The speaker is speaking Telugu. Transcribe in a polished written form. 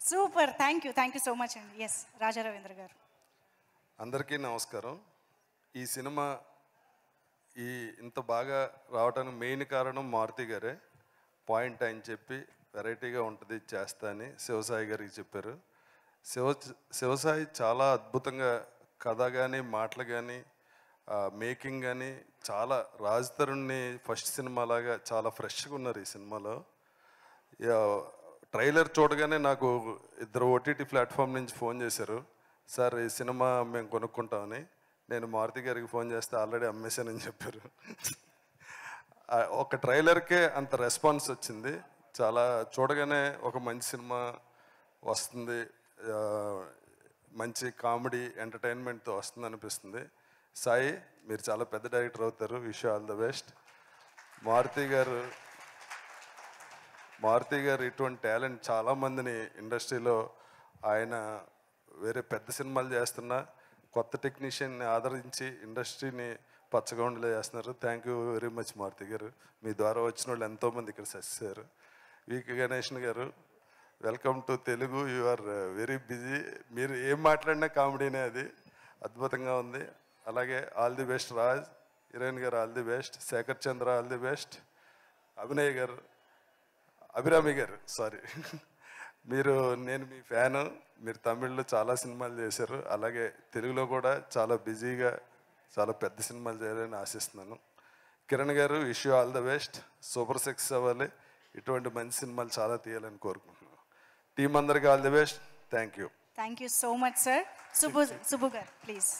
Super, thank you so much అండి. ఎస్, రాజా రవీంద్ర గారు. అందరికీ నమస్కారం. ఈ సినిమా ఇంత బాగా రావడానికి మెయిన్ కారణం మారుతి గారే. పాయింట్ ఆయన చెప్పి వెరైటీగా ఉంటుంది చేస్తా అని శివసాయి గారికి చెప్పారు. శివసాయి చాలా అద్భుతంగా కథ కానీ మాటలు కానీ మేకింగ్ కానీ చాలా రాజ్ తరుణ్ని ఫస్ట్ సినిమాలాగా చాలా ఫ్రెష్గా ఉన్నారు ఈ సినిమాలో. ట్రైలర్ చూడగానే నాకు ఇద్దరు ఓటీటీ ప్లాట్ఫామ్ నుంచి ఫోన్ చేశారు, సార్ ఈ సినిమా మేము కొనుక్కుంటామని. నేను మారుతి గారికి ఫోన్ చేస్తే ఆల్రెడీ అమ్మేశానని చెప్పారు. ఒక ట్రైలర్కే అంత రెస్పాన్స్ వచ్చింది. చాలా చూడగానే ఒక మంచి సినిమా వస్తుంది, మంచి కామెడీ ఎంటర్టైన్మెంట్తో వస్తుంది అనిపిస్తుంది. సాయి, మీరు చాలా పెద్ద డైరెక్టర్ అవుతారు. Wish all the best. Maruthi గారు ఇటువంటి టాలెంట్ చాలామందిని ఇండస్ట్రీలో, ఆయన వేరే పెద్ద సినిమాలు చేస్తున్నా కొత్త టెక్నీషియన్ని ఆదరించి ఇండస్ట్రీని పచ్చగొండలే చేస్తున్నారు. Thank you very much Maruthi గారు. మీ ద్వారా వచ్చిన వాళ్ళు ఎంతోమంది ఇక్కడ సక్సెస్ అయ్యారు. వికే గణేషన్ గారు, welcome to Telugu. You are very busy. మీరు ఏం మాట్లాడినా కామెడీనే, అది అద్భుతంగా ఉంది. అలాగే all the best Raj. Heroine గారు all the best. Shekhar Chandra all the best. Abhinay గారు, అభిరామి గారు సారీ, నేను మీ ఫ్యాను. మీరు తమిళ్లో చాలా సినిమాలు చేశారు, అలాగే తెలుగులో కూడా చాలా బిజీగా చాలా పెద్ద సినిమాలు చేయాలని ఆశిస్తున్నాను. కిరణ్ గారు, wish you all the best. Super success అవ్వాలి, ఇటువంటి మంచి సినిమాలు చాలా తీయాలని కోరుకుంటున్నాను. టీం అందరికీ all the best. Thank you so much sir. Subbu గారు ప్లీజ్.